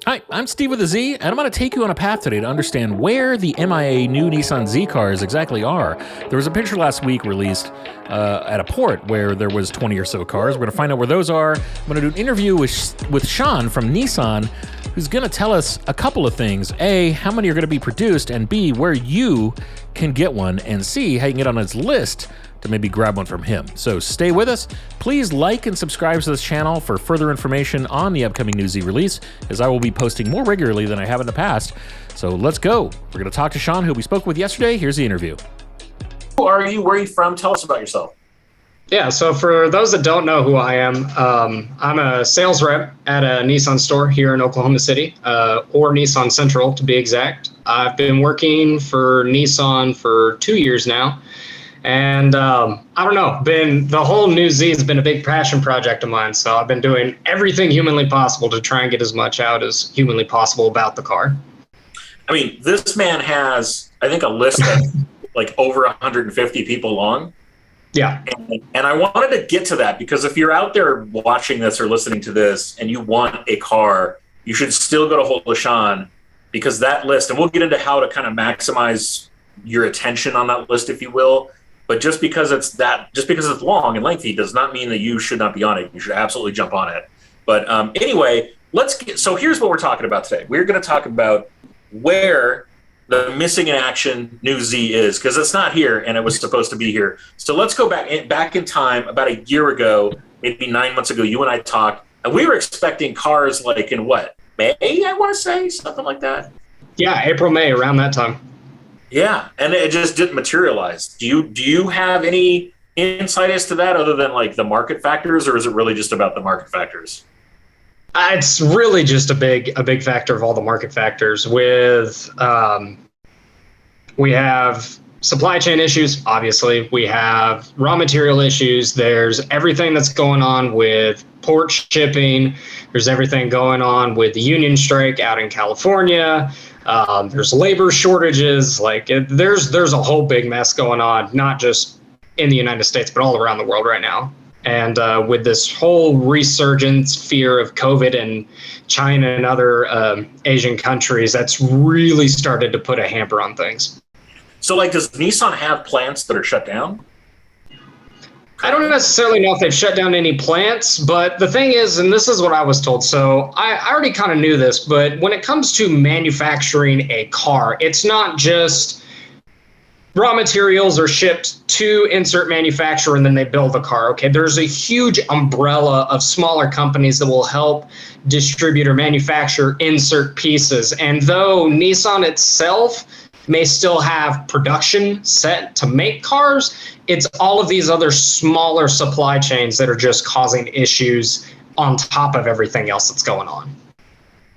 Hi, I'm Steve with a Z, and I'm going to take you on a path today to understand where the MIA new Nissan Z cars exactly are. There was a picture last week released at a port where there was 20 or so cars. We're going to find out where those are. I'm going to do an interview with Sean from Nissan, who's going to tell us a couple of things. A, how many are going to be produced, and B, where you can get one, and C, how you can get on his list to maybe grab one from him. So stay with us. Please like and subscribe to this channel for further information on the upcoming new Z release, as I will be posting more regularly than I have in the past. So let's go. We're going to talk to Sean, who we spoke with yesterday. Here's the interview. Who are you? Where are you from? Tell us about yourself. Yeah, so for those that don't know who I am, I'm a sales rep at a Nissan store here in Oklahoma City, or Nissan Central to be exact. I've been working for Nissan for 2 years now. And I don't know, the whole new Z has been a big passion project of mine. So I've been doing everything humanly possible to try and get as much out as humanly possible about the car. I mean, this man has, I think, a list of like over 150 people long. Yeah. And I wanted to get to that because if you're out there watching this or listening to this and you want a car, you should still go to hold of Sean, because that list, and we'll get into how to kind of maximize your attention on that list, if you will. But just because it's long and lengthy does not mean that you should not be on it. You should absolutely jump on it. But anyway, so here's what we're talking about today. We're going to talk about where the missing in action new Z is, because it's not here and it was supposed to be here. So let's go back in time about a year ago, maybe 9 months ago. You and I talked, and we were expecting cars like in what, May, I want to say, something like that. Yeah, April, May, around that time. Yeah, and it just didn't materialize. Do you have any insight as to that, other than like the market factors, or is it really just about the market factors? It's really just a big factor of all the market factors. With we have supply chain issues, obviously. We have raw material issues. There's everything that's going on with port shipping. There's everything going on with the union strike out in California. There's labor shortages. There's a whole big mess going on, not just in the United States, but all around the world right now. And with this whole resurgence fear of COVID in China and other Asian countries, that's really started to put a hamper on things. So, does Nissan have plants that are shut down? I don't necessarily know if they've shut down any plants, but the thing is, and this is what I was told, so I already kind of knew this, but when it comes to manufacturing a car, it's not just raw materials are shipped to insert manufacturer and then they build the car. Okay, there's a huge umbrella of smaller companies that will help distribute or manufacture insert pieces. And though Nissan itself may still have production set to make cars, it's all of these other smaller supply chains that are just causing issues on top of everything else that's going on.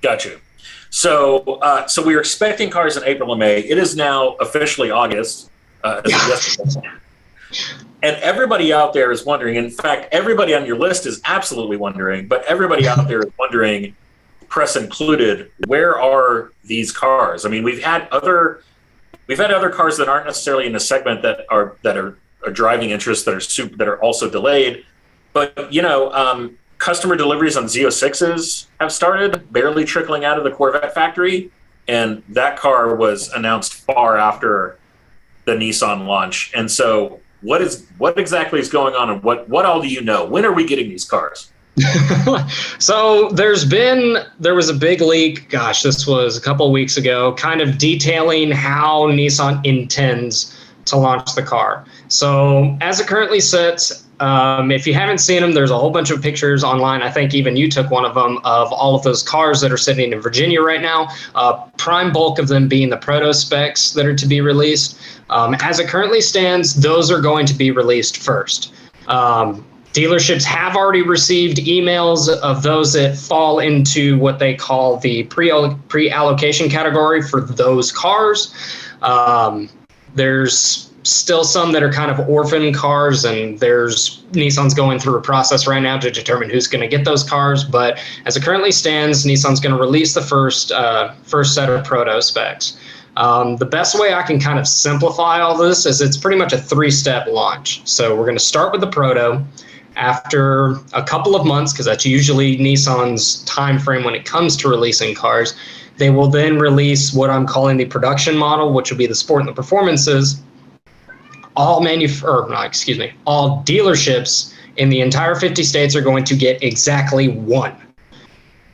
Got you. So we were expecting cars in April and May. It is now officially August. And everybody out there is wondering. In fact, everybody on your list is absolutely wondering, but everybody out there is wondering, press included, where are these cars? I mean, we've had other cars that aren't necessarily in the segment that are driving interest that are also delayed, but customer deliveries on Z06s have started, barely trickling out of the Corvette factory, and that car was announced far after the Nissan launch. And so, what exactly is going on, and what all do you know? When are we getting these cars? So there was a big leak, gosh, this was a couple of weeks ago, kind of detailing how Nissan intends to launch the car. So as it currently sits, if you haven't seen them, there's a whole bunch of pictures online. I think even you took one of them, of all of those cars that are sitting in Virginia right now, prime bulk of them being the Proto specs that are to be released. As it currently stands, those are going to be released first. Dealerships have already received emails of those that fall into what they call the pre-allocation category for those cars. There's still some that are kind of orphan cars, and Nissan's going through a process right now to determine who's going to get those cars. But as it currently stands, Nissan's going to release the first set of Proto specs. The best way I can kind of simplify all this is it's pretty much a 3-step launch. So we're going to start with the Proto. after a couple of months, because that's usually Nissan's time frame when it comes to releasing cars, they will then release what I'm calling the production model, which will be the sport and the performances. All dealerships in the entire 50 states are going to get exactly one.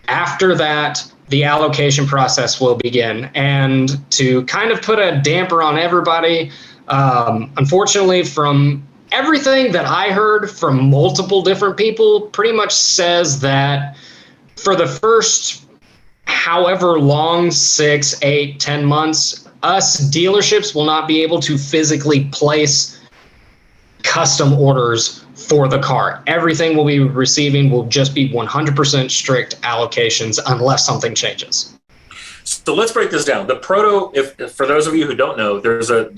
After that, the allocation process will begin. And to kind of put a damper on everybody, unfortunately, from everything that I heard from multiple different people, pretty much says that for the first however long, 6, 8, 10 months, us dealerships will not be able to physically place custom orders for the car. Everything we'll be receiving will just be 100% strict allocations unless something changes. So let's break this down. The Proto, if for those of you who don't know, there's a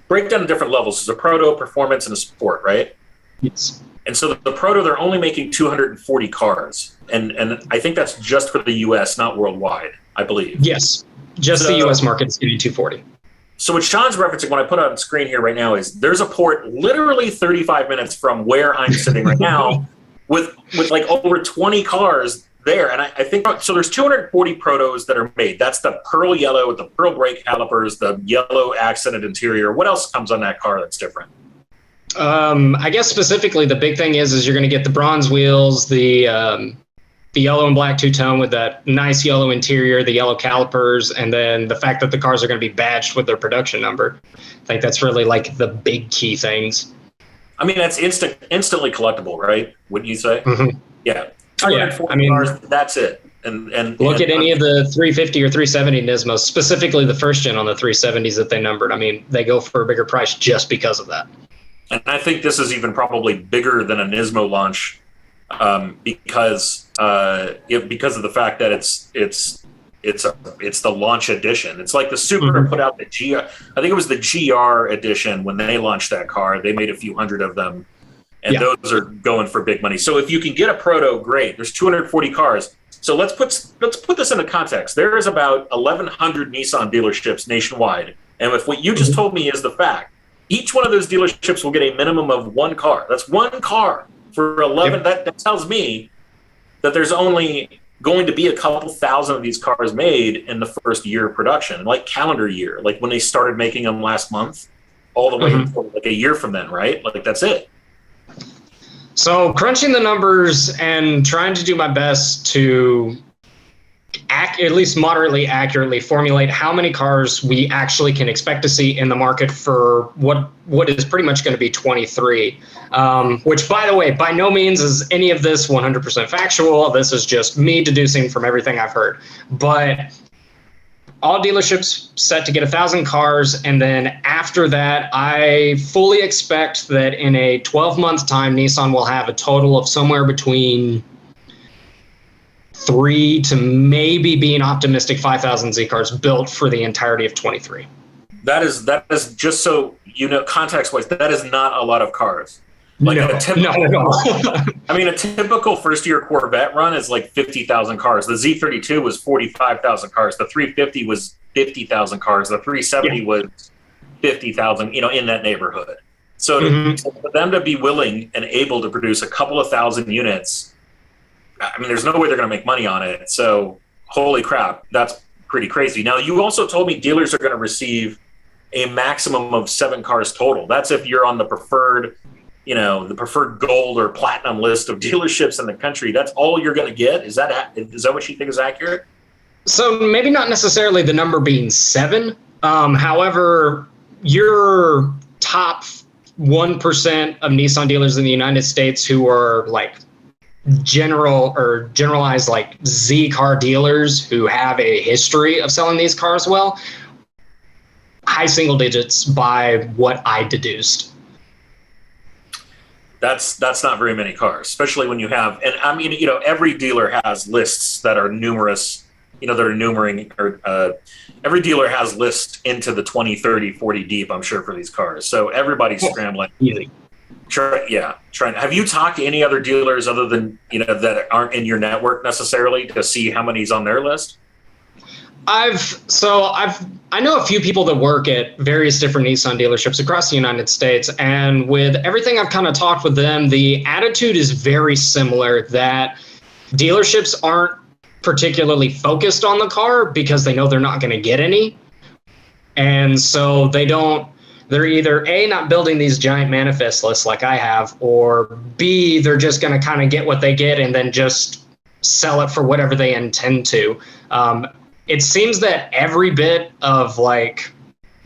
breakdown of different levels. There's a Proto, performance, and a sport, right? Yes. And so the Proto, they're only making 240 cars. And I think that's just for the US, not worldwide, I believe. Yes. Just the US market is getting 240. So what Sean's referencing, what I put on screen here right now, is there's a port literally 35 minutes from where I'm sitting right now with like over 20 cars there. And I think, so there's 240 Protos that are made. That's the pearl yellow with the pearl brake calipers, the yellow accented interior. What else comes on that car that's different? I guess specifically the big thing is you're going to get the bronze wheels, the yellow and black two-tone with that nice yellow interior, the yellow calipers, and then the fact that the cars are going to be badged with their production number. I think that's really like the big key things. I mean, that's instantly collectible, right? Wouldn't you say? Mm-hmm. Yeah. Oh, yeah. I mean, cars, that's it. And look at any of the 350 or 370 Nismos, specifically the first gen on the 370s that they numbered. I mean, they go for a bigger price just because of that. And I think this is even probably bigger than a Nismo launch because of the fact that it's the launch edition. It's like the Supra put out the GR. I think it was the GR edition when they launched that car. They made a few hundred of them, and those are going for big money. So if you can get a Proto, great. There's 240 cars. So let's put this into context. There is about 1,100 Nissan dealerships nationwide, and if what you just told me is the fact, each one of those dealerships will get a minimum of one car. That's one car for 11. Yep. That tells me that there's only going to be a couple thousand of these cars made in the first year of production, like calendar year, like when they started making them last month, all the way until like a year from then, right? Like that's it. So crunching the numbers and trying to do my best to at least moderately accurately formulate how many cars we actually can expect to see in the market for what is pretty much going to be 23, which, by the way, by no means is any of this 100% factual. This is just me deducing from everything I've heard. But all dealerships set to get 1,000 cars, and then after that, I fully expect that in a 12-month time, Nissan will have a total of somewhere between 3 to maybe being optimistic 5,000 Z cars built for the entirety of 23. That is just so you know, context-wise, that is not a lot of cars. Like no, not at all. I mean, a typical first-year Corvette run is like 50,000 cars. The Z32 was 45,000 cars. The 350 was 50,000 cars. The 370 was 50,000. In that neighborhood. So for them to be willing and able to produce a couple of thousand units. I mean, there's no way they're going to make money on it. So, holy crap, that's pretty crazy. Now, you also told me dealers are going to receive a maximum of 7 cars total. That's if you're on the preferred gold or platinum list of dealerships in the country. That's all you're going to get? Is that what you think is accurate? So, maybe not necessarily the number being 7. However, your top 1% of Nissan dealers in the United States who are like generalized like Z car dealers who have a history of selling these cars well, high single digits by what I deduced. That's not very many cars, especially when you have, and I mean, every dealer has lists that are numerous, that are numering, or every dealer has lists into the 20, 30, 40 deep, I'm sure, for these cars. So everybody's scrambling. Easy. Trying. Have you talked to any other dealers other than that aren't in your network necessarily to see how many's on their list? I know a few people that work at various different Nissan dealerships across the United States, and with everything I've kind of talked with them, the attitude is very similar, that dealerships aren't particularly focused on the car because they know they're not going to get any. And so they're either A, not building these giant manifest lists like I have, or B, they're just going to kind of get what they get and then just sell it for whatever they intend to. It seems that every bit of like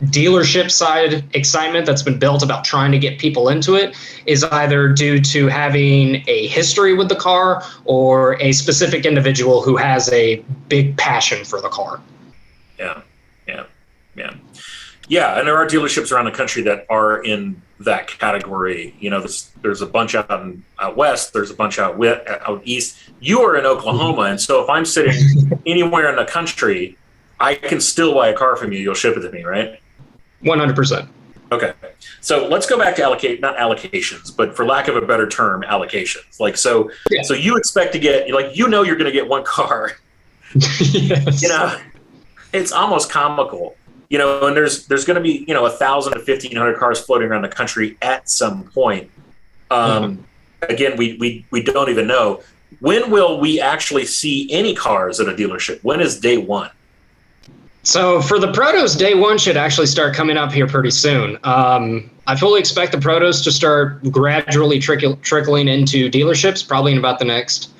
dealership side excitement that's been built about trying to get people into it is either due to having a history with the car or a specific individual who has a big passion for the car. Yeah, and there are dealerships around the country that are in that category. You know, there's a bunch out west, there's a bunch out east. You are in Oklahoma, and so if I'm sitting anywhere in the country, I can still buy a car from you. You'll ship it to me, right? 100%. Okay, so let's go back to not allocations, but for lack of a better term, allocations. Like, so you expect to get, like, you're going to get one car. Yes. You know, it's almost comical. You know, and there's going to be, 1,000 to 1,500 cars floating around the country at some point. Again, we don't even know. When will we actually see any cars at a dealership? When is day one? So for the Protos, day one should actually start coming up here pretty soon. I fully expect the Protos to start gradually trickling into dealerships, probably in about the next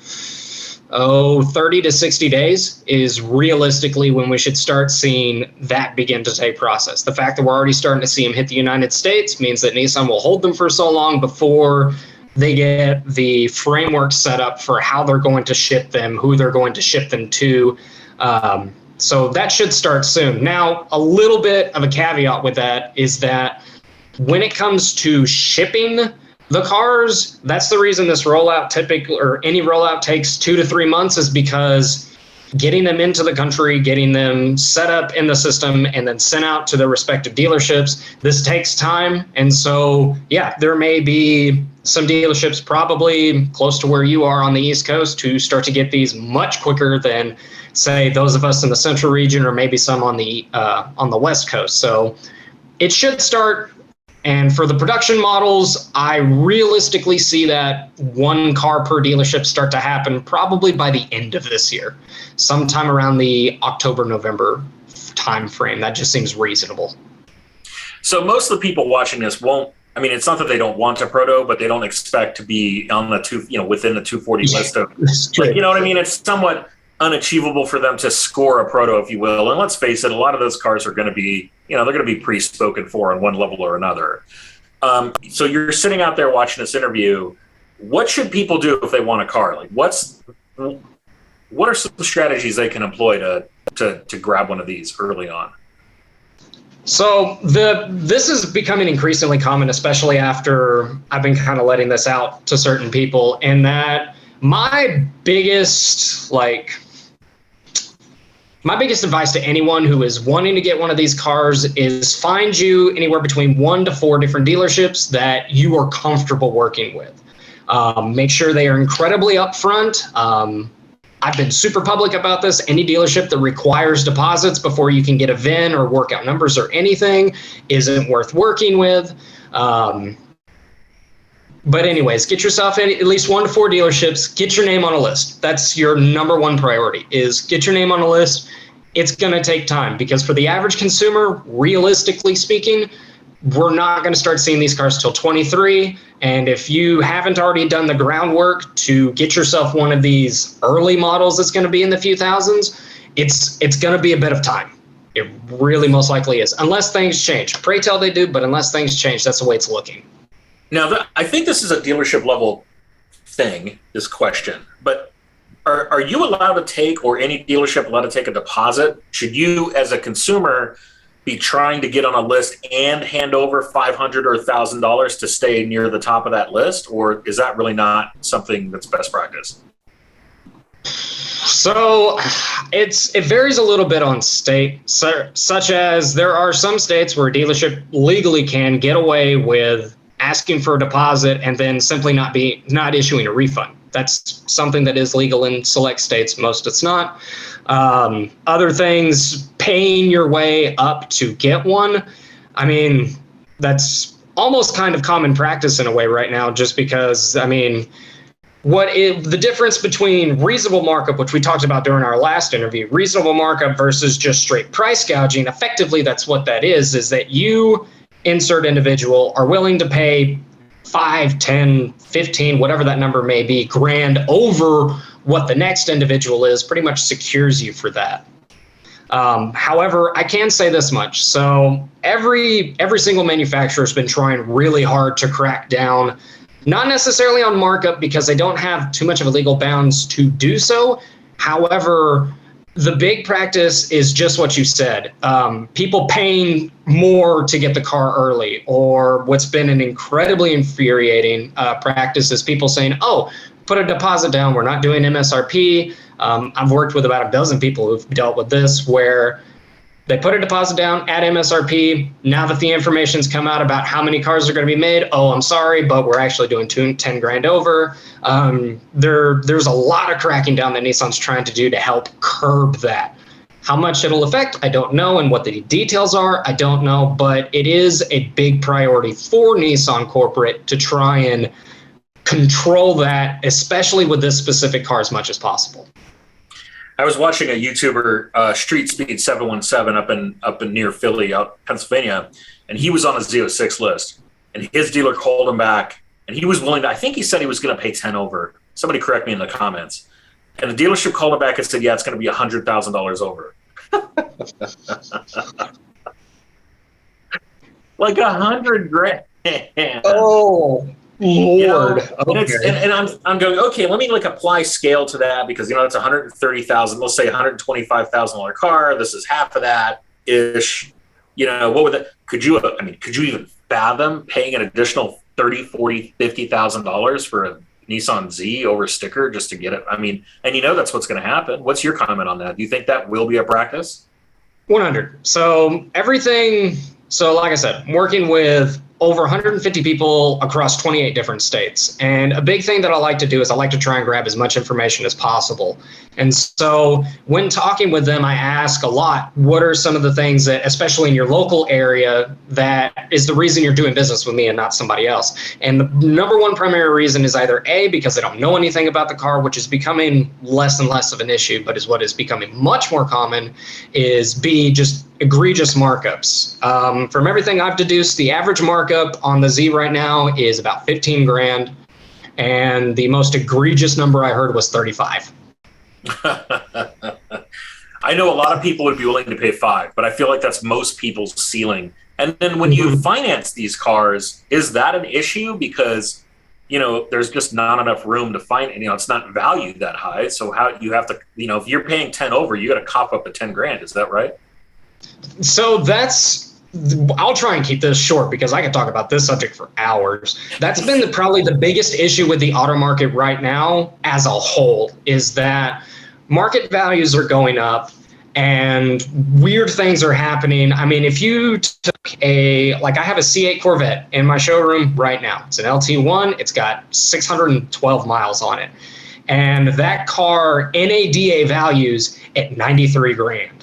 30 to 60 days is realistically when we should start seeing that begin to take process. The fact that we're already starting to see them hit the United States means that Nissan will hold them for so long before they get the framework set up for how they're going to ship them, who they're going to ship them to. So that should start soon. Now, a little bit of a caveat with that is that when it comes to shipping the cars, that's the reason this rollout any rollout takes 2 to 3 months, is because getting them into the country, getting them set up in the system, and then sent out to their respective dealerships, this takes time. And so, yeah, there may be some dealerships probably close to where you are on the East Coast who start to get these much quicker than, say, those of us in the Central region, or maybe some on the West Coast. So it should start. And for the production models, I realistically see that one car per dealership start to happen probably by the end of this year, sometime around the October-November timeframe. That just seems reasonable. So most of the people watching this won't, I mean, it's not that they don't want a Proto, but they don't expect to be on the within the 240 list of, like, you know what I mean? It's somewhat unachievable for them to score a Proto, if you will. And let's face it, a lot of those cars are going to be, they're going to be pre-spoken for on one level or another. So you're sitting out there watching this interview. What should people do if they want a car? Like, what are some strategies they can employ to grab one of these early on? So this is becoming increasingly common, especially after I've been kind of letting this out to certain people, in that my biggest advice to anyone who is wanting to get one of these cars is find you anywhere between 1 to 4 different dealerships that you are comfortable working with. Make sure they are incredibly upfront. I've been super public about this. Any dealership that requires deposits before you can get a VIN or work out numbers or anything isn't worth working with. But anyways, get yourself in at least 1 to 4 dealerships, get your name on a list. That's your number one priority, is get your name on a list. It's going to take time, because for the average consumer, realistically speaking, we're not going to start seeing these cars till 23. And if you haven't already done the groundwork to get yourself one of these early models that's going to be in the few thousands, it's going to be a bit of time. It really most likely is, unless things change. Pray tell they do, but unless things change, that's the way it's looking. Now, I think this is a dealership level thing, this question, but are you allowed to take, or any dealership allowed to take, a deposit? Should you, as a consumer, be trying to get on a list and hand over $500 or $1,000 to stay near the top of that list, or is that really not something that's best practice? So it varies a little bit on state, such as there are some states where a dealership legally can get away with asking for a deposit and then simply not issuing a refund. That's something that is legal in select states. Most it's not. Other things, paying your way up to get one. I mean, that's almost kind of common practice in a way right now, just because, I mean, the difference between reasonable markup, which we talked about during our last interview, reasonable markup versus just straight price gouging, effectively that's what that is that you, insert individual, are willing to pay 5, 10, 15, whatever that number may be, grand over what the next individual is, pretty much secures you for that. However, I can say this much. So every single manufacturer has been trying really hard to crack down, not necessarily on markup because they don't have too much of a legal bounds to do so. However, the big practice is just what you said. People paying more to get the car early, or what's been an incredibly infuriating practice is people saying, oh, put a deposit down, we're not doing MSRP. I've worked with about a dozen people who've dealt with this, where they put a deposit down at MSRP. Now that the information's come out about how many cars are going to be made, oh, I'm sorry, but we're actually doing 10 grand over. There's a lot of cracking down that Nissan's trying to do to help curb that. How much it'll affect, I don't know, and what the details are, I don't know, but it is a big priority for Nissan corporate to try and control that, especially with this specific car, as much as possible. I was watching a YouTuber, Street Speed 717, up in near Philly, out Pennsylvania, and he was on the Z06 list, and his dealer called him back, and he was willing to. I think he said he was going to pay 10 over. Somebody correct me in the comments. And the dealership called him back and said, "Yeah, it's going to be $100,000 over." Like $100,000. Oh. Lord. You know, okay. and I'm going, okay, let me apply scale to that, because it's $130,000, let's say $125,000 car. This is half of that ish. What would that? Could you even fathom paying an additional $30,000, $40,000, $50,000 for a Nissan Z over sticker just to get it? And that's what's going to happen. What's your comment on that? Do you think that will be a practice? 100. So everything. So like I said, I'm working with over 150 people across 28 different states. And a big thing that I like to do is I like to try and grab as much information as possible. And so when talking with them, I ask a lot, what are some of the things that, especially in your local area, that is the reason you're doing business with me and not somebody else? And the number one primary reason is either A, because they don't know anything about the car, which is becoming less and less of an issue, but is what is becoming much more common, is B, just egregious markups. From everything I've deduced, the average markup on the Z right now is about 15 grand, and the most egregious number I heard was 35. I know a lot of people would be willing to pay 5, but I feel like that's most people's ceiling. And then when you finance these cars, is that an issue? Because there's just not enough room to find, it's not valued that high. So how you have to, if you're paying 10 over, you got to cop up to 10 grand. Is that right? So I'll try and keep this short because I could talk about this subject for hours. That's been probably the biggest issue with the auto market right now as a whole, is that market values are going up and weird things are happening. If you took I have a C8 Corvette in my showroom right now. It's an LT1. It's got 612 miles on it. And that car NADA values at 93 grand.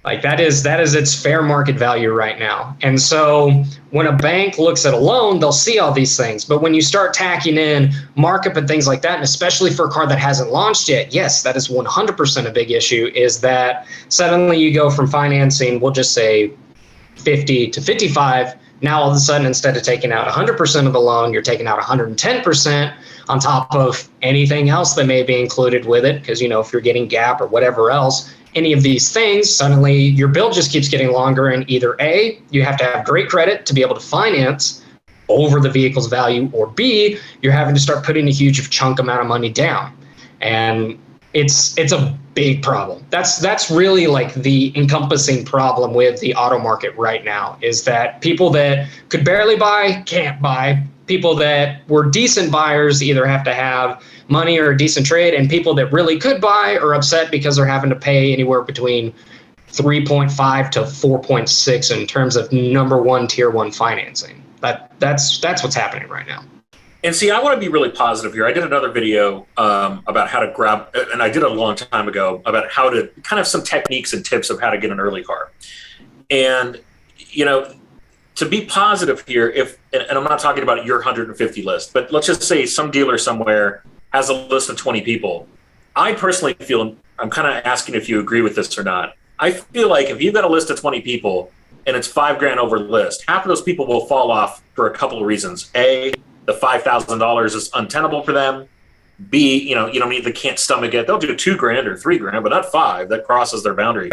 That is its fair market value right now. And so when a bank looks at a loan, they'll see all these things. But when you start tacking in markup and things like that, and especially for a car that hasn't launched yet, yes, that is 100% a big issue, is that suddenly you go from financing, we'll just say 50 to 55. Now all of a sudden, instead of taking out 100% of the loan, you're taking out 110% on top of anything else that may be included with it. Because, if you're getting GAP or whatever else, any of these things, suddenly your bill just keeps getting longer, and either A, you have to have great credit to be able to finance over the vehicle's value, or B, you're having to start putting a huge chunk amount of money down. And it's a big problem. That's really the encompassing problem with the auto market right now, is that people that could barely buy can't buy. People that were decent buyers either have to have money or a decent trade, and people that really could buy are upset because they're having to pay anywhere between 3.5 to 4.6 in terms of number one tier one financing. That's what's happening right now. And see, I want to be really positive here. I did another video about how to grab, and I did it a long time ago, about how to kind of some techniques and tips of how to get an early car. And, you know, to be positive here, and I'm not talking about your 150 list, but let's just say some dealer somewhere has a list of 20 people. I personally feel, I'm kind of asking if you agree with this or not. I feel like if you've got a list of 20 people and it's $5,000 over list, half of those people will fall off for a couple of reasons. A, the $5,000 is untenable for them. B, you know, they can't stomach it. They'll do $2,000 or $3,000, but not $5,000. That crosses their boundary.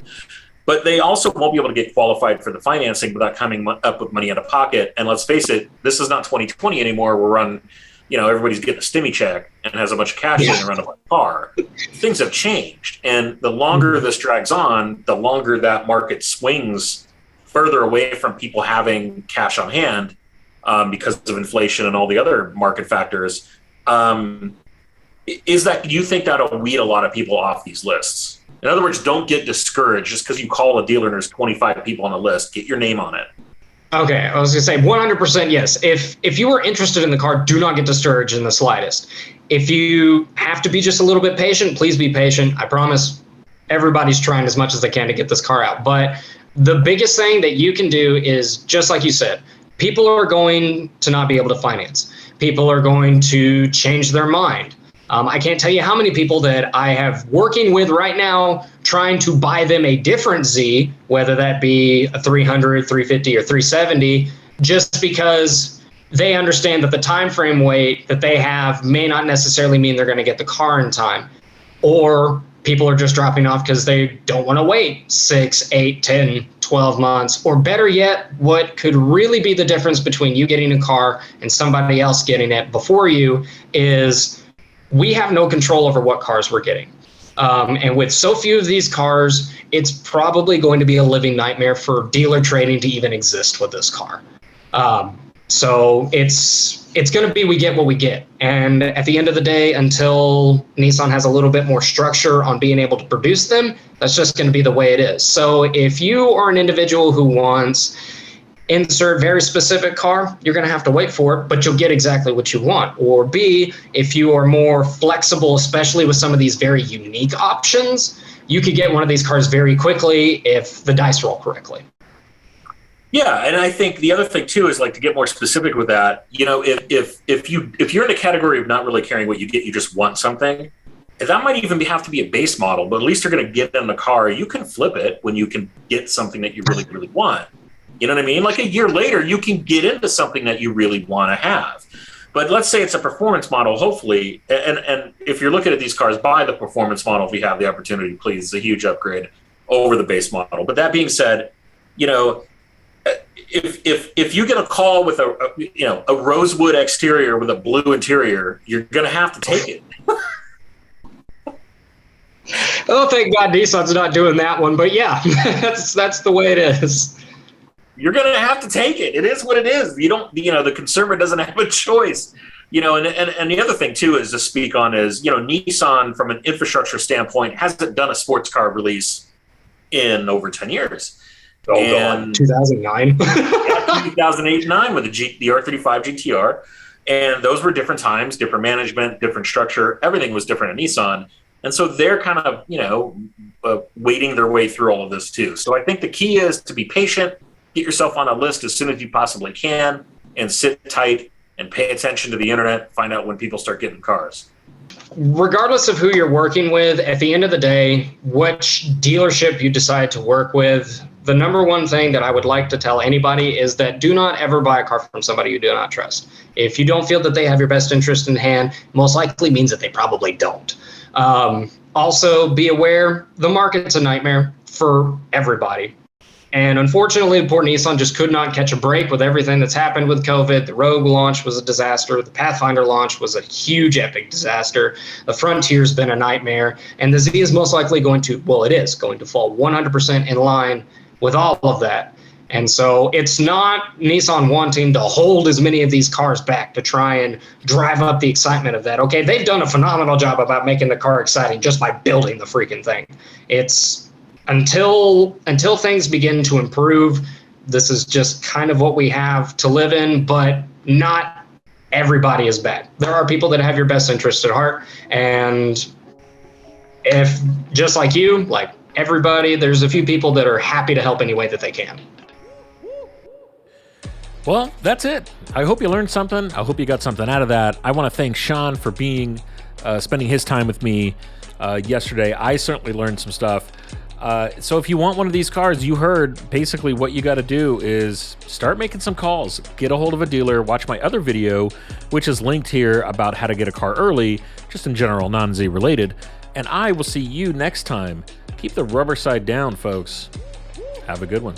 But they also won't be able to get qualified for the financing without coming up with money out of pocket. And let's face it, this is not 2020 anymore. We're on, you know, everybody's getting a stimmy check and has a bunch of cash sitting around a car. Things have changed. And the longer this drags on, the longer that market swings further away from people having cash on hand because of inflation and all the other market factors. Is that, you think that'll weed a lot of people off these lists? In other words, don't get discouraged just because you call a dealer and there's 25 people on the list. Get your name on it. Okay, I was going to say 100% yes. If you are interested in the car, do not get discouraged in the slightest. If you have to be just a little bit patient, please be patient. I promise everybody's trying as much as they can to get this car out. But the biggest thing that you can do is, just like you said, people are going to not be able to finance. People are going to change their mind. I can't tell you how many people that I have working with right now trying to buy them a different Z, whether that be a 300, 350, or 370, just because they understand that the time frame wait that they have may not necessarily mean they're going to get the car in time. Or people are just dropping off because they don't want to wait 6, 8, 10, 12 months. Or better yet, what could really be the difference between you getting a car and somebody else getting it before you is we have no control over what cars we're getting. And with so few of these cars, it's probably going to be a living nightmare for dealer trading to even exist with this car. So it's going to be, we get what we get. And at the end of the day, until Nissan has a little bit more structure on being able to produce them, that's just going to be the way it is. So if you are an individual who wants insert very specific car, you're going to have to wait for it, but you'll get exactly what you want. Or B, if you are more flexible, especially with some of these very unique options, you could get one of these cars very quickly if the dice roll correctly. Yeah, and I think the other thing too is, like, to get more specific with that, you know, if you're in a category of not really caring what you get, you just want something, that might even have to be a base model, but at least you're going to get in the car. You can flip it when you can get something that you really, really want. You know what I mean? Like a year later, you can get into something that you really want to have. But let's say it's a performance model, hopefully. And if you're looking at these cars, buy the performance model if you have the opportunity, please. It's a huge upgrade over the base model. But that being said, you know, if you get a call with a rosewood exterior with a blue interior, you're going to have to take it. Oh, thank God Nissan's not doing that one. But yeah, that's the way it is. You're going to have to take it. It is what it is. The consumer doesn't have a choice. You know, and the other thing too is to speak on is, you know, Nissan from an infrastructure standpoint hasn't done a sports car release in over 10 years. Oh, and 2009. 2008-9 with the R35 GTR. And those were different times, different management, different structure. Everything was different at Nissan. And so they're kind of, you know, wading their way through all of this too. So I think the key is to be patient, get yourself on a list as soon as you possibly can, and sit tight and pay attention to the internet, find out when people start getting cars. Regardless of who you're working with, at the end of the day, which dealership you decide to work with, the number one thing that I would like to tell anybody is that do not ever buy a car from somebody you do not trust. If you don't feel that they have your best interest in hand, most likely means that they probably don't. Also, be aware, the market's a nightmare for everybody. And unfortunately, poor Nissan just could not catch a break with everything that's happened with COVID. The Rogue launch was a disaster. The Pathfinder launch was a huge, epic disaster. The Frontier's been a nightmare. And the Z is most likely going to fall 100% in line with all of that. And so it's not Nissan wanting to hold as many of these cars back to try and drive up the excitement of that. Okay, they've done a phenomenal job about making the car exciting just by building the freaking thing. It's until things begin to improve, this is just kind of what we have to live in, but not everybody is bad. There are people that have your best interest at heart, and if just like you, like everybody, there's a few people that are happy to help any way that they can. Well, that's it. I hope you learned something. I hope you got something out of that. I want to thank Sean for spending his time with me yesterday. I certainly learned some stuff. So if you want one of these cars, you heard basically what you got to do is start making some calls, get a hold of a dealer, watch my other video, which is linked here about how to get a car early, just in general, non-Z related. And I will see you next time. Keep the rubber side down, folks. Have a good one.